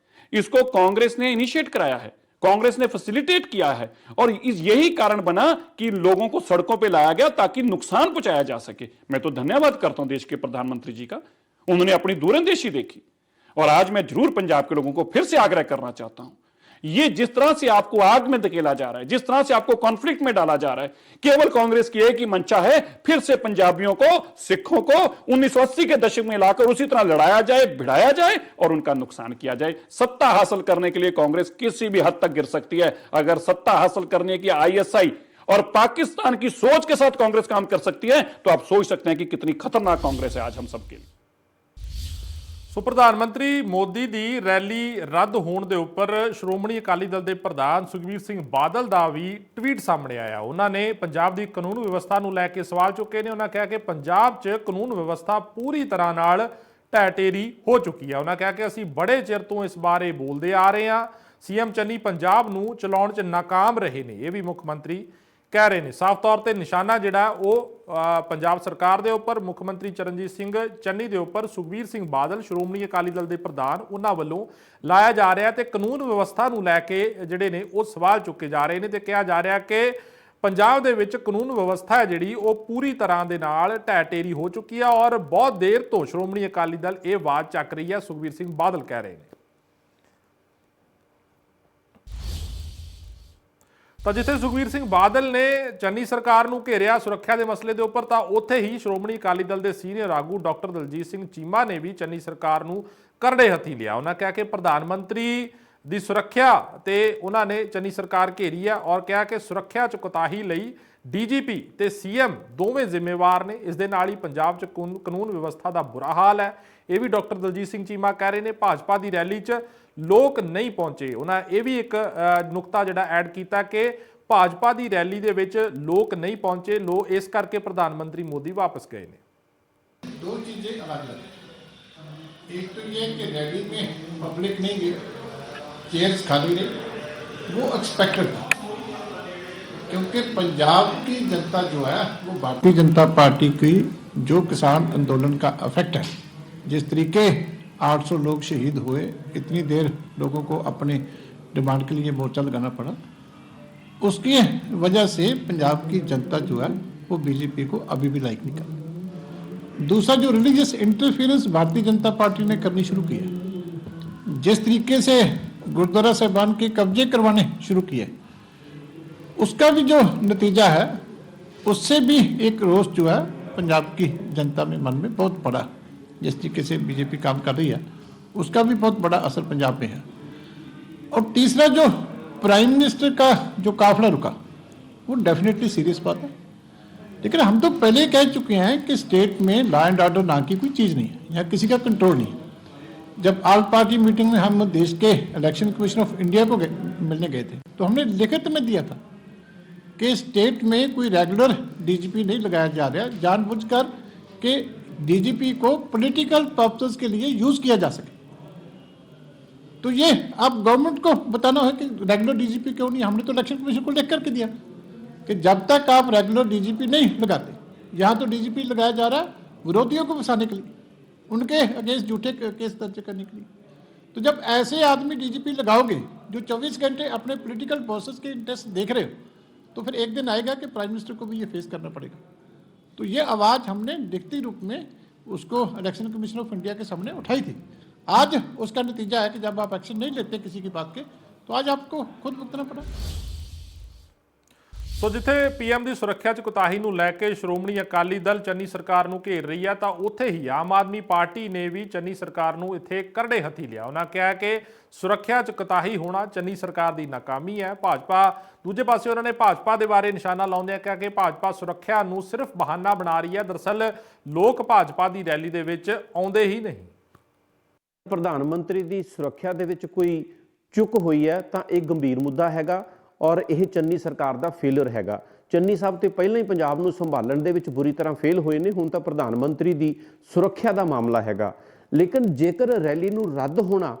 इसको कांग्रेस ने इनिशिएट कराया है, कांग्रेस ने फैसिलिटेट किया है, और यही कारण बना कि लोगों को सड़कों पर लाया गया ताकि नुकसान पहुंचाया जा सके। मैं तो धन्यवाद करता हूं देश के प्रधानमंत्री जी का, उन्होंने अपनी दूरंदेशी देखी। और आज मैं जरूर पंजाब के लोगों को फिर से आग्रह करना चाहता हूं, ये जिस तरह से आपको आग में धकेला जा रहा है, जिस तरह से आपको कॉन्फ्लिक्ट में डाला जा रहा है, केवल कांग्रेस की एक ही मंशा है, फिर से पंजाबियों को, सिखों को 1980 के दशक में लाकर उसी तरह लड़ाया जाए, भिड़ाया जाए और उनका नुकसान किया जाए। सत्ता हासिल करने के लिए कांग्रेस किसी भी हद तक गिर सकती है। अगर सत्ता हासिल करने की आईएसआई और पाकिस्तान की सोच के साथ कांग्रेस काम कर सकती है, तो आप सोच सकते हैं कि कितनी खतरनाक कांग्रेस है आज हम सबके लिए। ਸੋ ਪ੍ਰਧਾਨ ਮੰਤਰੀ ਮੋਦੀ ਦੀ ਰੈਲੀ ਰੱਦ ਹੋਣ ਦੇ ਉੱਪਰ ਸ਼੍ਰੋਮਣੀ ਅਕਾਲੀ ਦਲ ਦੇ ਪ੍ਰਧਾਨ ਸੁਖਬੀਰ ਸਿੰਘ ਬਾਦਲ ਦਾ ਵੀ ਟਵੀਟ ਸਾਹਮਣੇ ਆਇਆ। ਉਹਨਾਂ ਨੇ ਪੰਜਾਬ ਦੀ ਕਾਨੂੰਨ ਵਿਵਸਥਾ ਨੂੰ ਲੈ ਕੇ ਸਵਾਲ ਚੁੱਕੇ ਨੇ। ਉਹਨਾਂ ਕਿਹਾ ਕਿ ਪੰਜਾਬ 'ਚ ਕਾਨੂੰਨ ਵਿਵਸਥਾ ਪੂਰੀ ਤਰ੍ਹਾਂ ਨਾਲ ਢਹਿ ਢੇਰੀ ਹੋ ਚੁੱਕੀ ਹੈ। ਉਹਨਾਂ ਕਿਹਾ ਕਿ ਅਸੀਂ ਬੜੇ ਚਿਰ ਤੋਂ ਇਸ ਬਾਰੇ ਬੋਲਦੇ ਆ ਰਹੇ ਹਾਂ। ਸੀਐਮ ਚੰਨੀ ਪੰਜਾਬ ਨੂੰ ਚਲਾਉਣ 'ਚ ਨਾਕਾਮ ਰਹੇ ਨੇ, ਇਹ ਵੀ ਮੁੱਖ ਮੰਤਰੀ ਕਹਿ ਰਹੇ ਨੇ। ਸਾਫ਼ ਤੌਰ ਤੇ ਨਿਸ਼ਾਨਾ ਜਿਹੜਾ ਉਹ ਪੰਜਾਬ ਸਰਕਾਰ ਦੇ ਉੱਪਰ, ਮੁੱਖ ਮੰਤਰੀ ਚਰਨਜੀਤ ਸਿੰਘ ਚੰਨੀ ਦੇ ਉੱਪਰ ਸੁਖਬੀਰ ਸਿੰਘ ਬਾਦਲ ਸ਼੍ਰੋਮਣੀ ਅਕਾਲੀ ਦਲ ਦੇ ਪ੍ਰਧਾਨ ਉਹਨਾਂ ਵੱਲੋਂ ਲਾਇਆ ਜਾ ਰਿਹਾ ਤੇ ਕਾਨੂੰਨ ਵਿਵਸਥਾ ਨੂੰ ਲੈ ਕੇ ਜਿਹੜੇ ਨੇ ਉਹ ਸਵਾਲ ਚੁੱਕੇ ਜਾ ਰਹੇ ਨੇ ਤੇ ਕਿਹਾ ਜਾ ਰਿਹਾ ਕਿ ਪੰਜਾਬ ਦੇ ਵਿੱਚ ਕਾਨੂੰਨ ਵਿਵਸਥਾ ਹੈ ਜਿਹੜੀ ਉਹ ਪੂਰੀ ਤਰ੍ਹਾਂ ਦੇ ਨਾਲ ਢਹਿ ਢੇਰੀ ਹੋ ਚੁੱਕੀ ਹੈ ਔਰ ਬਹੁਤ ਦੇਰ ਤੋਂ ਸ਼੍ਰੋਮਣੀ ਅਕਾਲੀ ਦਲ ਇਹ ਆਵਾਜ਼ ਚੱਕ ਰਹੀ ਹੈ। ਸੁਖਬੀਰ ਸਿੰਘ ਬਾਦਲ ਕਹਿ ਰਹੇ ਨੇ। ਤਾਂ ਜਿੱਥੇ ਸੁਖਬੀਰ ਸਿੰਘ ਬਾਦਲ ਨੇ ਚੰਨੀ ਸਰਕਾਰ ਨੂੰ ਘੇਰਿਆ ਸੁਰੱਖਿਆ ਦੇ ਮਸਲੇ ਦੇ ਉੱਪਰ, ਤਾਂ ਉੱਥੇ ਹੀ ਸ਼੍ਰੋਮਣੀ ਅਕਾਲੀ ਦਲ ਦੇ ਸੀਨੀਅਰ ਆਗੂ ਡਾਕਟਰ ਦਲਜੀਤ ਸਿੰਘ ਚੀਮਾ ਨੇ ਵੀ ਚੰਨੀ ਸਰਕਾਰ ਨੂੰ ਕਰੜੇ ਹੱਥੀਂ ਲਿਆ। ਉਹਨਾਂ ਕਿਹਾ ਕਿ ਪ੍ਰਧਾਨ ਮੰਤਰੀ ਦੀ ਸੁਰੱਖਿਆ ਤੇ ਉਹਨਾਂ ਨੇ ਚੰਨੀ ਸਰਕਾਰ ਘੇਰੀ ਹੈ ਔਰ ਕਿਹਾ ਕਿ ਸੁਰੱਖਿਆ 'ਚ ਕੋਤਾਹੀ ਲਈ ਡੀਜੀਪੀ ਤੇ ਸੀਐਮ ਦੋਵੇਂ ਜ਼ਿੰਮੇਵਾਰ ਨੇ। ਇਸ ਦੇ ਨਾਲ ਹੀ ਪੰਜਾਬ 'ਚ ਕਾਨੂੰਨ ਵਿਵਸਥਾ ਦਾ ਬੁਰਾ ਹਾਲ ਹੈ, ਇਹ ਵੀ ਡਾਕਟਰ ਦਲਜੀਤ ਸਿੰਘ ਚੀਮਾ ਕਹਿ ਰਹੇ ਨੇ। ਭਾਜਪਾ ਦੀ ਰੈਲੀ 'ਚ ਲੋਕ ਨਹੀਂ ਪਹੁੰਚੇ। ਉਹਨਾਂ ਇਹ ਵੀ ਇੱਕ ਨੁਕਤਾ ਜਿਹੜਾ ਐਡ ਕੀਤਾ ਕਿ ਭਾਜਪਾ ਦੀ ਰੈਲੀ ਦੇ ਵਿੱਚ ਲੋਕ ਨਹੀਂ ਪਹੁੰਚੇ, ਲੋਕ ਇਸ ਕਰਕੇ ਪ੍ਰਧਾਨ ਮੰਤਰੀ ਮੋਦੀ ਵਾਪਸ ਗਏ ਨੇ। दो चीजें अलग अलग है। एक तो ये कि रैली में पब्लिक नहीं गई, चेयर्स खाली रही, वो एक्सपेक्टेड था, क्योंकि पंजाब की जनता जो है वो भारतीय जनता पार्टी की जो किसान आंदोलन का इफेक्ट है, जिस तरीके 800 लोग शहीद हुए, इतनी देर लोगों को अपनी डिमांड के लिए मोर्चा लगाना पड़ा, उसकी वजह से पंजाब की जनता जो है वो बीजेपी को अभी भी लाइक नहीं कर। दूसरा, जो religious interference Bharatiya Janata party ने करनी शुरू की है, जिस तरीके से गुरुद्वारा साहिबान के कब्जे करवाने शुरू किए, उसका भी जो नतीजा है उससे भी एक रोष जो है पंजाब की जनता में मन में बहुत बड़ा, जिस तरीके से बीजेपी काम कर रही है उसका भी बहुत बड़ा असर पंजाब में है। और तीसरा, जो प्राइम मिनिस्टर का जो काफिला रुका वो डेफिनेटली सीरियस बात है, लेकिन हम तो पहले कह चुके हैं कि स्टेट में लॉ एंड ऑर्डर नाम की कोई चीज़ नहीं है, यहाँ किसी का कंट्रोल नहीं है। जब ऑल पार्टी मीटिंग में हम देश के इलेक्शन कमीशन ऑफ इंडिया को मिलने गए थे तो हमने लिखित में दिया था कि स्टेट में कोई रेगुलर डीजीपी नहीं लगाया जा रहा है, जानबूझकर कि डीजीपी को पॉलिटिकल पर्पसेस के लिए यूज किया जा सके। तो ये अब गवर्नमेंट को बताना है कि रेगुलर डीजीपी क्यों नहीं। हमने तो इलेक्शन कमीशन को लिख करके दिया कि जब तक आप रेगुलर डीजीपी नहीं लगाते, यहाँ तो डीजीपी लगाया जा रहा है विरोधियों को फंसाने के लिए, उनके अगेंस्ट झूठे केस दर्ज करने के लिए। तो जब ऐसे आदमी डीजीपी लगाओगे जो 24 घंटे अपने पॉलिटिकल प्रोसेस के इंटरेस्ट देख रहे हो, तो फिर एक दिन आएगा कि प्राइम मिनिस्टर को भी ये फेस करना पड़ेगा। तो ये आवाज़ हमने लिखती रूप में उसको इलेक्शन कमीशन ऑफ इंडिया के सामने उठाई थी। आज उसका नतीजा है कि जब आप एक्शन नहीं लेते किसी की बात के, तो आज आपको खुद भुगतना पड़ा। ਸੋ ਜਿੱਥੇ ਪੀਐਮ ਦੀ ਸੁਰੱਖਿਆ 'ਚ ਕੋਤਾਹੀ ਨੂੰ ਲੈ ਕੇ ਸ਼੍ਰੋਮਣੀ ਅਕਾਲੀ ਦਲ ਚੰਨੀ ਸਰਕਾਰ ਨੂੰ ਘੇਰ ਰਹੀ ਹੈ, ਤਾਂ ਉੱਥੇ ਹੀ ਆਮ ਆਦਮੀ ਪਾਰਟੀ ਨੇ ਵੀ ਚੰਨੀ ਸਰਕਾਰ ਨੂੰ ਇੱਥੇ ਕਰੜੇ ਹੱਥੀਂ ਲਿਆ। ਉਹਨਾਂ ਕਿਹਾ ਕਿ ਸੁਰੱਖਿਆ 'ਚ ਕੋਤਾਹੀ ਹੋਣਾ ਚੰਨੀ ਸਰਕਾਰ ਦੀ ਨਾਕਾਮੀ ਹੈ। ਭਾਜਪਾ ਦੂਜੇ ਪਾਸੇ ਉਹਨਾਂ ਨੇ ਭਾਜਪਾ ਦੇ ਬਾਰੇ ਨਿਸ਼ਾਨਾ ਲਾਉਂਦਿਆਂ ਕਿਹਾ ਕਿ ਭਾਜਪਾ ਸੁਰੱਖਿਆ ਨੂੰ ਸਿਰਫ ਬਹਾਨਾ ਬਣਾ ਰਹੀ ਹੈ, ਦਰਅਸਲ ਲੋਕ ਭਾਜਪਾ ਦੀ ਰੈਲੀ ਦੇ ਵਿੱਚ ਆਉਂਦੇ ਹੀ ਨਹੀਂ। ਪ੍ਰਧਾਨ ਮੰਤਰੀ ਦੀ ਸੁਰੱਖਿਆ ਦੇ ਵਿੱਚ ਕੋਈ ਚੁੱਕ ਹੋਈ ਹੈ ਤਾਂ ਇਹ ਗੰਭੀਰ ਮੁੱਦਾ ਹੈਗਾ ਔਰ ਇਹ ਚੰਨੀ ਸਰਕਾਰ ਦਾ ਫੇਲਰ ਹੈਗਾ। ਚੰਨੀ ਸਾਹਿਬ ਤੇ ਪਹਿਲਾਂ ਹੀ ਪੰਜਾਬ ਨੂੰ ਸੰਭਾਲਣ ਦੇ ਵਿੱਚ ਬੁਰੀ ਤਰ੍ਹਾਂ ਫੇਲ ਹੋਏ ਨੇ, ਹੁਣ ਤਾਂ ਪ੍ਰਧਾਨ ਮੰਤਰੀ ਦੀ ਸੁਰੱਖਿਆ ਦਾ ਮਾਮਲਾ ਹੈਗਾ। ਲੇਕਿਨ ਜੇਕਰ ਰੈਲੀ ਨੂੰ ਰੱਦ ਹੋਣਾ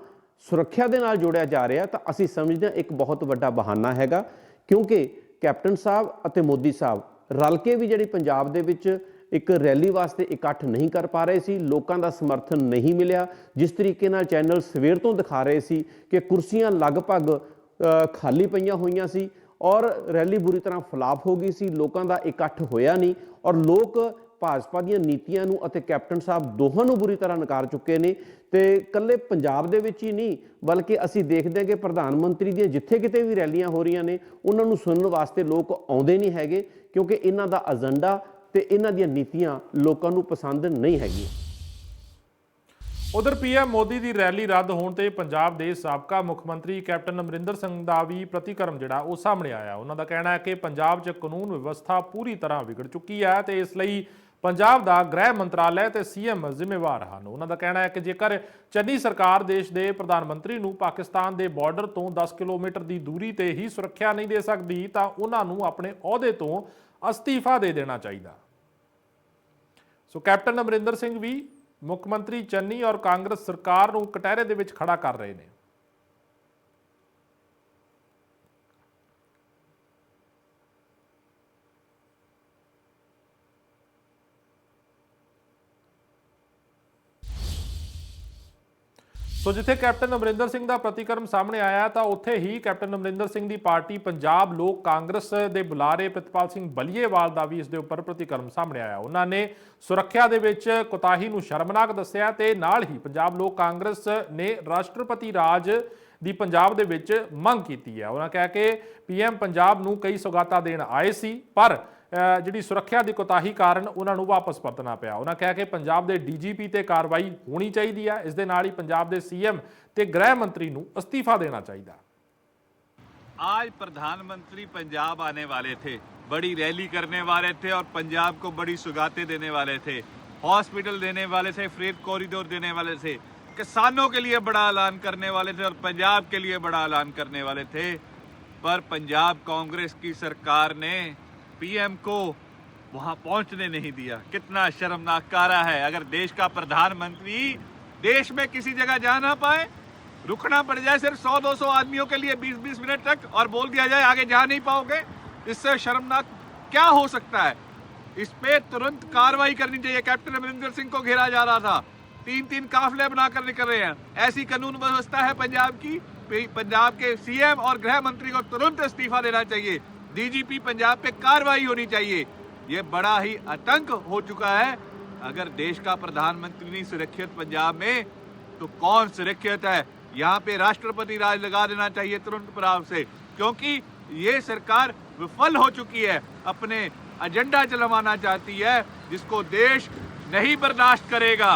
ਸੁਰੱਖਿਆ ਦੇ ਨਾਲ ਜੋੜਿਆ ਜਾ ਰਿਹਾ ਤਾਂ ਅਸੀਂ ਸਮਝਦੇ ਹਾਂ ਇੱਕ ਬਹੁਤ ਵੱਡਾ ਬਹਾਨਾ ਹੈਗਾ, ਕਿਉਂਕਿ ਕੈਪਟਨ ਸਾਹਿਬ ਅਤੇ ਮੋਦੀ ਸਾਹਿਬ ਰਲ ਕੇ ਵੀ ਜਿਹੜੀ ਪੰਜਾਬ ਦੇ ਵਿੱਚ ਇੱਕ ਰੈਲੀ ਵਾਸਤੇ ਇਕੱਠ ਨਹੀਂ ਕਰ ਪਾ ਰਹੇ ਸੀ, ਲੋਕਾਂ ਦਾ ਸਮਰਥਨ ਨਹੀਂ ਮਿਲਿਆ। ਜਿਸ ਤਰੀਕੇ ਨਾਲ ਚੈਨਲ ਸਵੇਰ ਤੋਂ ਦਿਖਾ ਰਹੇ ਸੀ ਕਿ ਕੁਰਸੀਆਂ ਲਗਭਗ ਖਾਲੀ ਪਈਆਂ ਹੋਈਆਂ ਸੀ ਔਰ ਰੈਲੀ ਬੁਰੀ ਤਰ੍ਹਾਂ ਫਲਾਪ ਹੋ ਗਈ ਸੀ, ਲੋਕਾਂ ਦਾ ਇਕੱਠ ਹੋਇਆ ਨਹੀਂ ਔਰ ਲੋਕ ਭਾਜਪਾ ਦੀਆਂ ਨੀਤੀਆਂ ਨੂੰ ਅਤੇ ਕੈਪਟਨ ਸਾਹਿਬ ਦੋਹਾਂ ਨੂੰ ਬੁਰੀ ਤਰ੍ਹਾਂ ਨਕਾਰ ਚੁੱਕੇ ਨੇ। ਤੇ ਇਕੱਲੇ ਪੰਜਾਬ ਦੇ ਵਿੱਚ ਹੀ ਨਹੀਂ ਬਲਕਿ ਅਸੀਂ ਦੇਖਦੇ ਹਾਂ ਕਿ ਪ੍ਰਧਾਨ ਮੰਤਰੀ ਦੀਆਂ ਜਿੱਥੇ ਕਿਤੇ ਵੀ ਰੈਲੀਆਂ ਹੋ ਰਹੀਆਂ ਨੇ ਉਹਨਾਂ ਨੂੰ ਸੁਣਨ ਵਾਸਤੇ ਲੋਕ ਆਉਂਦੇ ਨਹੀਂ ਹੈਗੇ, ਕਿਉਂਕਿ ਇਹਨਾਂ ਦਾ ਏਜੰਡਾ ਤੇ ਇਹਨਾਂ ਦੀਆਂ ਨੀਤੀਆਂ ਲੋਕਾਂ ਨੂੰ ਪਸੰਦ ਨਹੀਂ ਹੈਗੀਆਂ। ਉਧਰ ਪੀਐਮ ਮੋਦੀ ਦੀ ਰੈਲੀ ਰੱਦ ਹੋਣ ਤੇ ਪੰਜਾਬ ਦੇ ਸਾਬਕਾ ਮੁੱਖ ਮੰਤਰੀ ਕੈਪਟਨ ਅਮਰਿੰਦਰ ਸਿੰਘ ਦਾ ਵੀ ਪ੍ਰਤੀਕਰਮ ਜਿਹੜਾ ਉਹ ਸਾਹਮਣੇ ਆਇਆ। ਉਹਨਾਂ ਦਾ ਕਹਿਣਾ ਹੈ ਕਿ ਪੰਜਾਬ 'ਚ ਕਾਨੂੰਨ ਵਿਵਸਥਾ ਪੂਰੀ ਤਰ੍ਹਾਂ ਵਿਗੜ ਚੁੱਕੀ ਹੈ ਤੇ ਇਸ ਲਈ ਪੰਜਾਬ ਦਾ ਗ੍ਰਹਿ ਮੰਤਰਾਲਾ ਤੇ ਸੀਐਮ ਜ਼ਿੰਮੇਵਾਰ ਹਨ। ਉਹਨਾਂ ਦਾ ਕਹਿਣਾ ਹੈ ਕਿ ਜੇਕਰ ਚੰਨੀ ਸਰਕਾਰ ਦੇਸ਼ ਦੇ ਪ੍ਰਧਾਨ ਮੰਤਰੀ ਨੂੰ ਪਾਕਿਸਤਾਨ ਦੇ ਬਾਰਡਰ ਤੋਂ 10 ਕਿਲੋਮੀਟਰ ਦੀ ਦੂਰੀ ਤੇ ਹੀ ਸੁਰੱਖਿਆ ਨਹੀਂ ਦੇ ਸਕਦੀ ਤਾਂ ਉਹਨਾਂ ਨੂੰ ਆਪਣੇ ਅਹੁਦੇ ਤੋਂ ਅਸਤੀਫਾ ਦੇ ਦੇਣਾ ਚਾਹੀਦਾ। ਸੋ ਕੈਪਟਨ ਅਮਰਿੰਦਰ ਸਿੰਘ ਵੀ ਮੁੱਖ ਮੰਤਰੀ ਚੰਨੀ ਔਰ ਕਾਂਗਰਸ ਸਰਕਾਰ ਨੂੰ ਕਟਹਿਰੇ ਦੇ ਵਿੱਚ ਖੜਾ ਕਰ ਰਹੇ ਨੇ। ਸੋ ਜਿੱਥੇ ਕੈਪਟਨ ਅਮਰਿੰਦਰ ਸਿੰਘ ਦਾ ਪ੍ਰਤੀਕਰਮ ਸਾਹਮਣੇ ਆਇਆ ਤਾਂ ਉੱਥੇ ਹੀ ਕੈਪਟਨ ਅਮਰਿੰਦਰ ਸਿੰਘ ਦੀ ਪਾਰਟੀ ਪੰਜਾਬ ਲੋਕ ਕਾਂਗਰਸ ਦੇ ਬੁਲਾਰੇ ਪ੍ਰਿਤਪਾਲ ਸਿੰਘ ਬਲੀਏਵਾਲ ਦਾ ਵੀ ਇਸ ਦੇ ਉੱਪਰ ਪ੍ਰਤੀਕਰਮ ਸਾਹਮਣੇ ਆਇਆ। ਉਹਨਾਂ ਨੇ ਸੁਰੱਖਿਆ ਦੇ ਵਿੱਚ ਕੋਤਾਹੀ ਨੂੰ ਸ਼ਰਮਨਾਕ ਦੱਸਿਆ ਤੇ ਨਾਲ ਹੀ ਪੰਜਾਬ ਲੋਕ ਕਾਂਗਰਸ ਨੇ ਰਾਸ਼ਟਰਪਤੀ ਰਾਜ ਦੀ ਪੰਜਾਬ ਦੇ ਵਿੱਚ ਮੰਗ ਕੀਤੀ ਹੈ। ਉਹਨਾਂ ਕਿਹਾ ਕਿ ਪੀਐਮ ਪੰਜਾਬ ਨੂੰ ਕਈ ਸੁਗਾਤਾਂ ਦੇਣ ਆਏ ਸੀ ਪਰ ਜਿਹੜੀ ਸੁਰੱਖਿਆ ਦੀ ਕੋਤਾਹੀ ਕਾਰਨ ਉਹਨਾਂ ਨੂੰ ਵਾਪਸ ਪਰਤਣਾ ਪਿਆ। ਉਹਨਾਂ ਕਿਹਾ ਕਿ ਪੰਜਾਬ ਦੇ ਡੀਜੀਪੀ ਤੇ ਕਾਰਵਾਈ ਹੋਣੀ ਚਾਹੀਦੀ ਹੈ। ਇਸ ਦੇ ਨਾਲ ਹੀ ਪੰਜਾਬ ਦੇ ਸੀਐਮ ਤੇ ਗ੍ਰਹਿ ਮੰਤਰੀ ਨੂੰ ਅਸਤੀਫਾ देना चाहिए। आज प्रधानमंत्री पंजाब आने वाले थे, बड़ी रैली करने वाले थे और पंजाब को बड़ी सुगातें देने वाले थे, हॉस्पिटल देने वाले थे, फ्रेट कॉरिडोर देने वाले थे, किसानों के लिए बड़ा ऐलान करने वाले थे और पंजाब के लिए बड़ा ऐलान करने वाले थे। पर पंजाब कांग्रेस की सरकार ने पीएम को वहां पहुंचने नहीं दिया। कितना शर्मनाक कारा है। अगर देश का प्रधानमंत्री देश में किसी जगह जा ना पाए, रुकना पड़ जाए सिर्फ 100-200 आदमियों के लिए 20-20 मिनट तक और बोल दिया जाए आगे जा नहीं पाओगे, इससे शर्मनाक क्या हो सकता है। इस पे तुरंत कार्रवाई करनी चाहिए। कैप्टन अमरिंदर सिंह को घेरा जा रहा था, 3-3 काफिले बनाकर निकल रहे हैं। ऐसी कानून व्यवस्था है पंजाब की। पंजाब के सीएम और गृह मंत्री को तुरंत इस्तीफा देना चाहिए। डीजीपी पंजाब पे कार्रवाई होनी चाहिए। ये बड़ा ही आतंक हो चुका है। अगर देश का प्रधानमंत्री नहीं सुरक्षित पंजाब में तो कौन सुरक्षित है। यहाँ पे राष्ट्रपति राज लगा देना चाहिए तुरंत प्रभाव से, क्योंकि ये सरकार विफल हो चुकी है, अपने एजेंडा चलवाना चाहती है जिसको देश नहीं बर्दाश्त करेगा।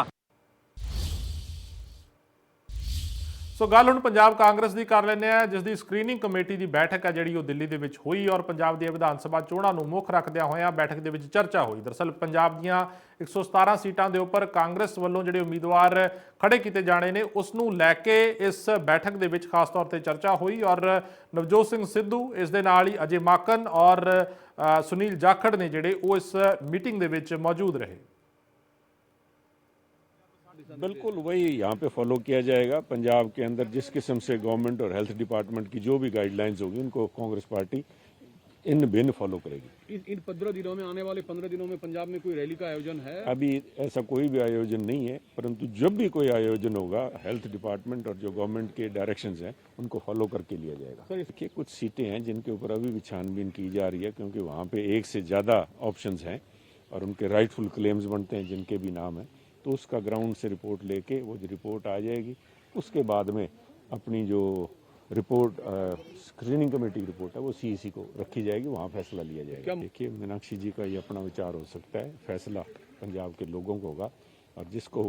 ਸੋ ਗੱਲ ਹੁਣ ਪੰਜਾਬ ਕਾਂਗਰਸ ਦੀ ਕਰ ਲੈਂਦੇ ਆ, ਜਿਸ ਦੀ ਸਕਰੀਨਿੰਗ ਕਮੇਟੀ ਦੀ ਬੈਠਕ ਹੈ ਜਿਹੜੀ ਉਹ ਦਿੱਲੀ ਦੇ ਵਿੱਚ ਹੋਈ ਔਰ ਪੰਜਾਬ ਦੀਆਂ ਵਿਧਾਨ ਸਭਾ ਚੋਣਾਂ ਨੂੰ ਮੁੱਖ ਰੱਖਦਿਆਂ ਹੋਇਆਂ ਬੈਠਕ ਦੇ ਵਿੱਚ ਚਰਚਾ ਹੋਈ। ਦਰਅਸਲ ਪੰਜਾਬ ਦੀਆਂ 117 ਸੀਟਾਂ ਦੇ ਉੱਪਰ ਕਾਂਗਰਸ ਵੱਲੋਂ ਜਿਹੜੇ ਉਮੀਦਵਾਰ ਖੜੇ ਕੀਤੇ ਜਾਣੇ ਨੇ ਉਸ ਨੂੰ ਲੈ ਕੇ ਇਸ ਬੈਠਕ ਦੇ ਵਿੱਚ ਖਾਸ ਤੌਰ ਤੇ ਚਰਚਾ ਹੋਈ ਔਰ ਨਵਜੋਤ ਸਿੰਘ ਸਿੱਧੂ, ਇਸ ਦੇ ਨਾਲ ਹੀ ਅਜੇ ਮਾਕਨ ਔਰ ਸੁਨੀਲ ਜਾਖੜ ਨੇ ਜਿਹੜੇ ਉਹ ਇਸ ਮੀਟਿੰਗ ਦੇ ਵਿੱਚ ਮੌਜੂਦ ਰਹੇ। बिल्कुल वही यहाँ पे फॉलो किया जाएगा। पंजाब के अंदर जिस किस्म से गवर्नमेंट और हेल्थ डिपार्टमेंट की जो भी गाइडलाइंस होगी उनको कांग्रेस पार्टी इन भिन्न फॉलो करेगी। इन 15 दिनों में, आने वाले 15 दिनों में पंजाब में कोई रैली का आयोजन है? अभी ऐसा कोई भी आयोजन नहीं है, परंतु जब भी कोई आयोजन होगा हेल्थ डिपार्टमेंट और जो गवर्नमेंट के डायरेक्शंस हैं उनको फॉलो करके लिया जाएगा। देखिए कुछ सीटें हैं जिनके ऊपर अभी भी छानबीन की जा रही है, क्योंकि वहाँ पे एक से ज़्यादा ऑप्शंस हैं और उनके राइटफुल क्लेम्स बनते हैं जिनके भी नाम हैं, तो उसका ग्राउंड से रिपोर्ट लेके वो जो रिपोर्ट आ जाएगी उसके बाद में अपनी जो रिपोर्ट स्क्रीनिंग कमेटी की रिपोर्ट है वो सीईसी को रखी जाएगी, वहाँ फैसला लिया जाएगा। देखिए मीनाक्षी जी का ये अपना विचार हो सकता है, फैसला पंजाब के लोगों को होगा और जिसको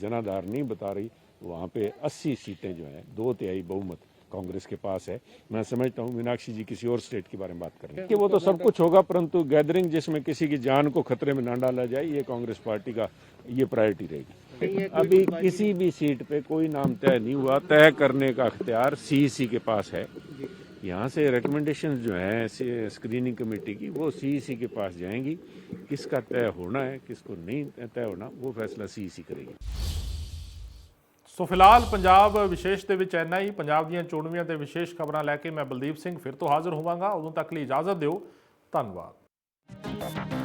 जनाधार नहीं बता रही वहाँ पे 80 सीटें जो हैं 2/3 बहुमत कांग्रेस के पास है। मैं समझता हूँ मीनाक्षी जी किसी और स्टेट के बारे में बात कर रहे हैं कि वो तो सब कुछ होगा, परंतु गैदरिंग जिसमें किसी की जान को खतरे में ना डाला जाए ये कांग्रेस पार्टी का ये प्रायोरिटी रहेगी। अभी किसी भी सीट पे कोई नाम तय नहीं हुआ, तय करने का अख्तियार सीईसी के पास है। यहाँ से रिकमेंडेशन जो है स्क्रीनिंग कमेटी की वो सीईसी के पास जाएंगी, किसका तय होना है किसको नहीं तय होना वो फैसला सीईसी करेगी। ਸੋ ਫਿਲਹਾਲ ਪੰਜਾਬ ਵਿਸ਼ੇਸ਼ ਦੇ ਵਿੱਚ ਇੰਨਾ ਹੀ। ਪੰਜਾਬ ਦੀਆਂ ਚੋਣਵੀਆਂ ਤੇ ਵਿਸ਼ੇਸ਼ ਖਬਰਾਂ ਲੈ ਕੇ ਮੈਂ ਬਲਦੀਪ ਸਿੰਘ ਫਿਰ ਤੋਂ ਹਾਜ਼ਰ ਹੋਵਾਂਗਾ। ਉਦੋਂ ਤੱਕ ਲਈ ਇਜਾਜ਼ਤ ਦਿਓ। ਧੰਨਵਾਦ।